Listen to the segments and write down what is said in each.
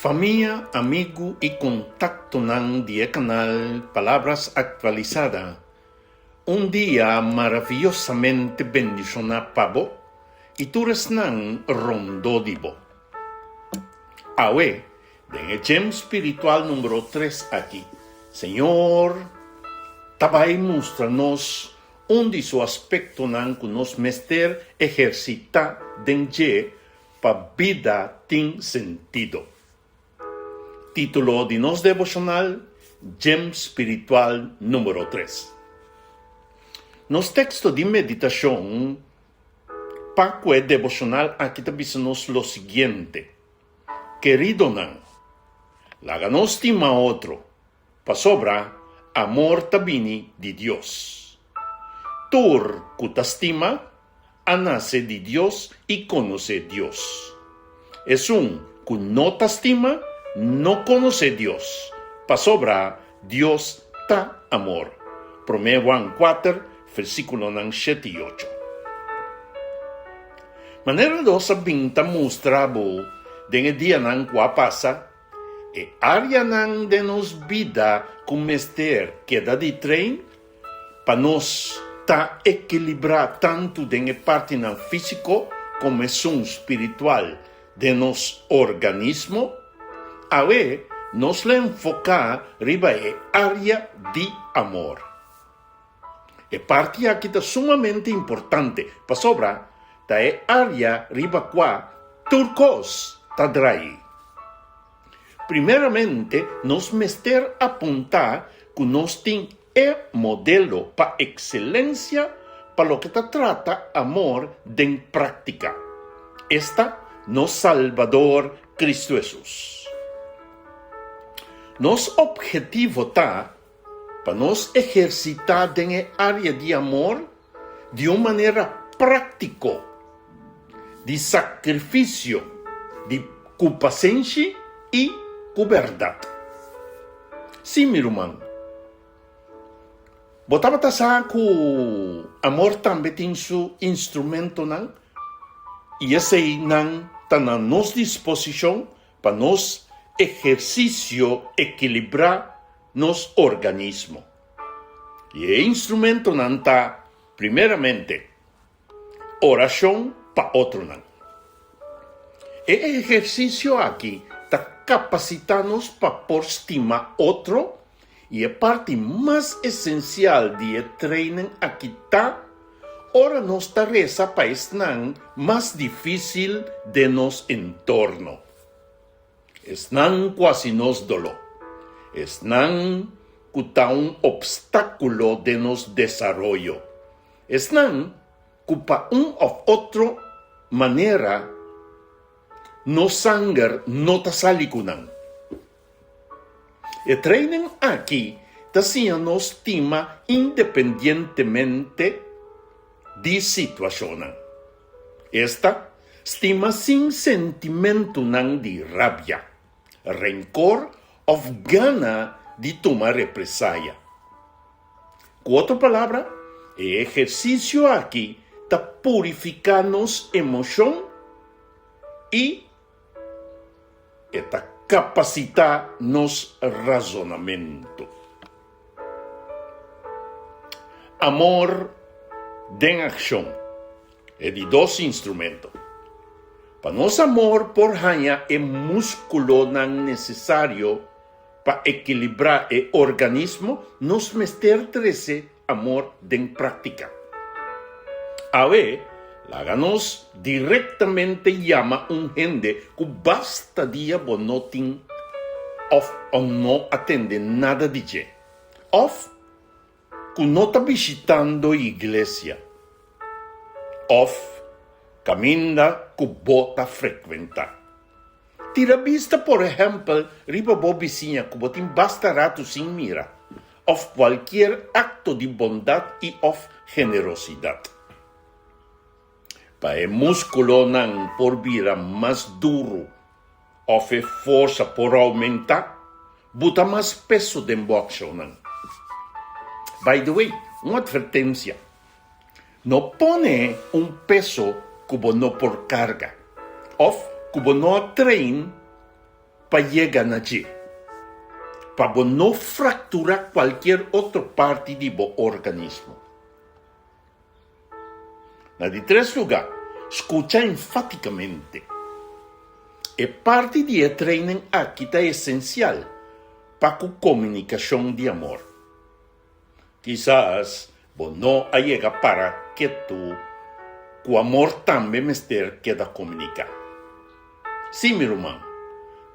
Familia, amigo y contacto ng dia canal Palabras Actualizada. Un día maravillosamente bendicionado pabo y turas ng rondo dibo. Awe, den gem espiritual número 3 aquí. Señor, tabay mostranos undi su aspecto ng kunos mester ejercita den je pa vida tin sentido. Título de nos devocional, Gem Espiritual número 3. Nos texto de meditación, Paco devocional aquí te nos lo siguiente. Querido nan, laganos tima otro, pa sobra amor tabini di Dios. Tur kutastima, anace di Dios y conoce Dios. Es un kunotastima, no conoce Dios. Pa sobra, Dios ta amor. Promeo 4, versículo 7 y 8. Manera dos binta mostrabo den dia nang kwa pasa e área nang de nos vida cum mester queda di train pa nos ta equilibrar tanto den parte nang físico como son espiritual de nos organismo. Awe nos le enfoca riba e área di amor. E parte aqui está sumamente importante. Pa sobra, ta e área riba qua turcos tadrai. Primeramente, nos mester apuntar que nos tin e modelo pa excelencia pa lo que ta trata amor den práctica. Esta nos Salvador Cristo Jesús. Nos objetivo ta para nos ejercitar en área de amor de una manera práctico, de sacrificio, de paciencia y verdad. Sí, mi hermano. Botaba tasa que amor también tiene su instrumento nan, y ese nan está a nos disposición para nos ejercicio equilibrar nos organismo. Y el instrumento nanta, primeramente, oración pa otro nan. El ejercicio aquí ta capacitarnos pa por estima otro y es parte más esencial de training aquí ta. Ahora nos reza pa esnan más difícil de nos entorno. Esnan quasi nos dolor. Esnan cuta un obstáculo de nos desarrollo. Esnan cupa un of otro manera no sanger no tasalikunan. El training aquí tasia nos tima independientemente de situación. Esta estima sin sentimiento nan de rabia, rencor o gana de tomar represalia. Con otra palabra, el ejercicio aquí está purificarnos emoción y está capacitarnos razonamiento. Amor de acción es de dos instrumentos. Para nos amor por hanya el músculo nan necesario para equilibrar el organismo, nos mester 13 amor den práctica. A ver, láganos directamente llama un gente que basta día bonotin o no atende nada de je. Of que no está visitando iglesia. Of camina que bota frecuentar. Tira vista, por ejemplo, riba bobicinha que botin basta rato sin mira, of cualquier acto de bondad y of generosidad. Para el músculo nan por vira más duro, of fuerza por aumentar, bota más peso de boxeo nan. By the way, una advertencia. No pone un peso como no por carga. Of como no train para llegar allí, para no fracturar cualquier otra parte del organismo. En tercer lugar, escucha enfáticamente. É parte de treino aqui é essencial para a comunicação de amor. Quizás não chega para que o amor também mestre queda comunicar. Sim, meu irmão,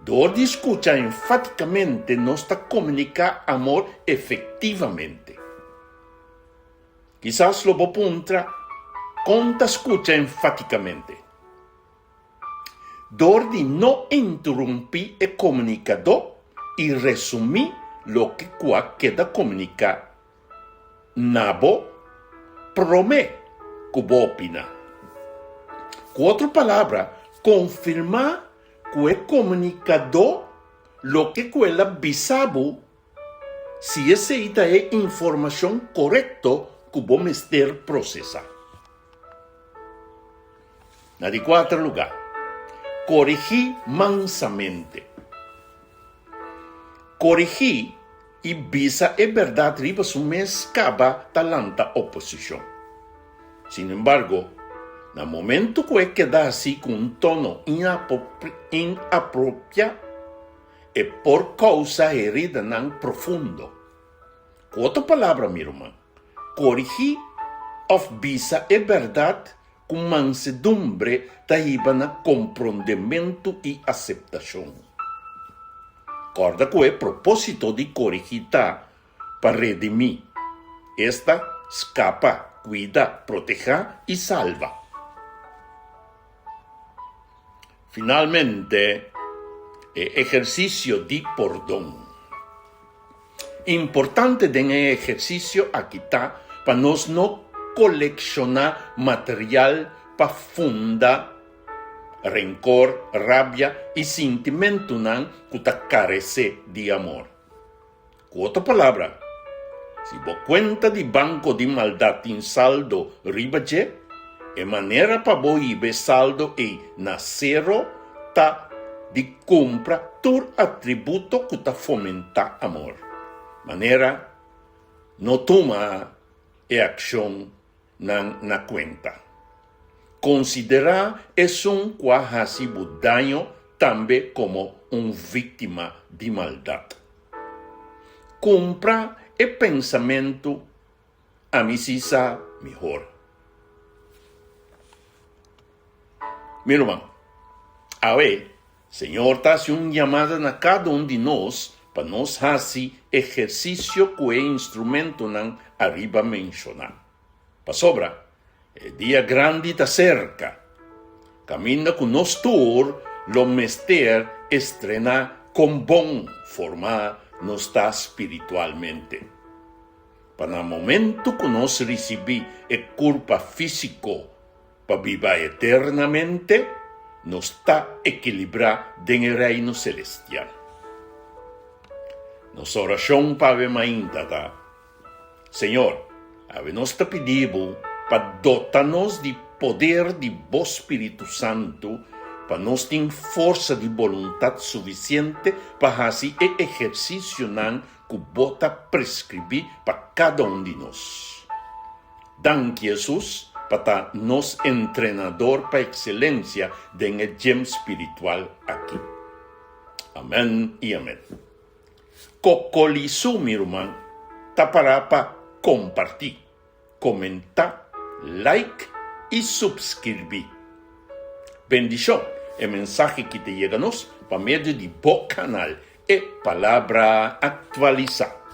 dor de escuchar enfaticamente nos está comunicar amor efectivamente. Quizás lo puntra conta escucha enfaticamente. Dor de não interromper o comunicador e resumir lo que queda comunicar. Nabo promete que vou opinar. Com outra palavra, confirmar que o comunicador lo que ela bisabo se essa é informação correta que vamos ter processar. Na quarto lugar, corrigir mansamente. Corrigir e visa é verdade ribas um escapa talanta oposição. Sin embargo, no momento que queda assim com um tono inapropriado, é por causa herida não profundo. Com outra palavra, meu irmão, corrigir ou visa é verdade com mansedumbre daíba na compreendimento e aceitação. Corda que é propósito de corrigir para redimir. Esta escapa, cuida, proteja e salva. Finalmente, exercício de perdão. Importante den exercício aqui está para nós não colecionar material para funda rencor, rabia e sentimento não que carece de amor. Com outra palavra, se você conta de banco de maldade em saldo ribaje, é maneira para você ver saldo e na zero tá de compra todo atributo que fomenta amor. Maneira não toma ação na conta. Considerar esse quase dano também como vítima de maldade. Compra e pensamento amizade melhor. Meu irmão, agora, Senhor está fazendo chamada na cada de nós para nós fazer exercício com o instrumento não arriba mencionar. Para sobra, é dia grande da cerca. Caminha com nós tour, lo mester estrenar com bom formar nos está espiritualmente. Para o momento que nós recebemos o corpo físico para viver eternamente, nos está equilibrado no reino celestial. Nossa oração para ainda da Senhor, nós te pedimos para dotar-nos de poder de vosso Espírito Santo, para nós ter força de vontade suficiente para fazer o exercício que bota prescrever para cada de nós. Danke Jesus para nos treinador para excelência do gem espiritual aqui. Amém e amém. Cocoliçu, meu irmão, tá para compartilhar, comentar, like e subscrever. Bendição é mensagem que te chega-nos por meio de bom canal e palavra atualizada.